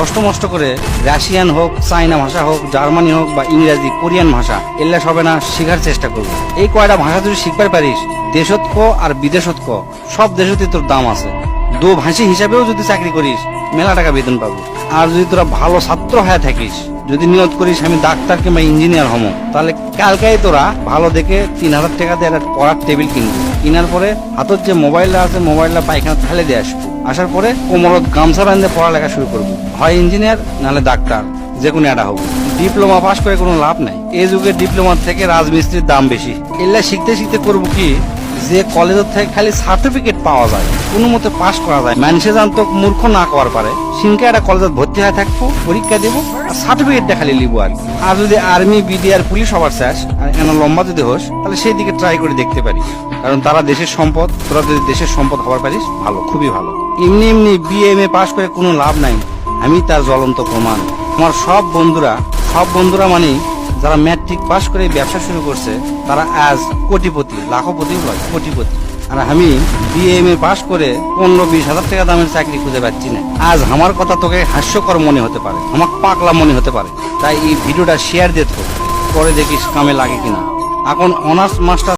কষ্ট মষ্ট করে রাশিয়ান হোক, চাইনা ভাষা হোক, জার্মানি হোক বা ইংরেজি, কোরিয়ান ভাষা এল্লা সবে না শেখার চেষ্টা করবো। এই কয়টা ভাষা যদি শিখতে পারিস, দেশত আর বিদেশত সব দেশতে তোর দাম আছে। দো ভাষী হিসাবেও যদি চাকরি করিস মেলা টাকা বেতন পাবো। আর যদি তোরা ভালো ছাত্র হয়ে থাকিস, যদি নিয়ত করিস আমি ডাক্তার কিংবা ইঞ্জিনিয়ার হবো, তাহলে কালকেই তোরা ভালো দেখে 3000 টাকা দিয়ে একটা পড়ার টেবিল কিনবি। কেনার পরে হাতত যে মোবাইলটা আছে মোবাইলটা পায়খানা ফেলে দিয়ে আসবো। আসার পরে কোমরত গামছা বাঁধে পড়ালেখা শুরু করবো। হয় ইঞ্জিনিয়ার নাহলে ডাক্তার, যে কোনো একটা হবো। ডিপ্লোমা পাস করে কোনো লাভ নাই। এই যুগে ডিপ্লোমার থেকে রাজমিস্ত্রির দাম বেশি। এগুলা শিখতে শিখতে করবো কি, যে কলেজের থেকে খালি সার্টিফিকেট পাওয়া যায়, কোনো মতে পাস করা যায়, মানুষে জানতো মূর্খ না করার পারে, সিনকে একটা কলেজে ভর্তি হয়ে থাকবো, পরীক্ষা দেবো আর সার্টিফিকেটটা খালি লিবো আর কি। আর যদি আর্মি, বিডিআর, পুলিশ হবার চাস আর এন লম্বা যদি হোস, তাহলে সেই দিকে ট্রাই করে দেখতে পারিস। কারণ তারা দেশের সম্পদ, তোরা যদি দেশের সম্পদ হবার পারিস ভালো, খুবই ভালো। এমনি এমনি বিএমএ পাস করে কোনো লাভ নাই, আমি তার জ্বলন্ত প্রমাণ। আমার সব বন্ধুরা মানে যারা ম্যাট্রিক পাস করে ব্যবসা শুরু করছে, তারা আজ কোটিপতি, লাখপতি নয়, কোটিপতি। আর আমি বিএমএ পাস করে 15-20 হাজার টাকা দামের চাকরি খুঁজে পাচ্ছি না। আজ আমার কথা তোকে হাস্যকর মনে হতে পারে, আমার পাগলা মনে হতে পারে, তাই এই ভিডিওটা শেয়ার দিয়ে পরে দেখিস কামে লাগে কিনা। এখন অনার্স মাস্টার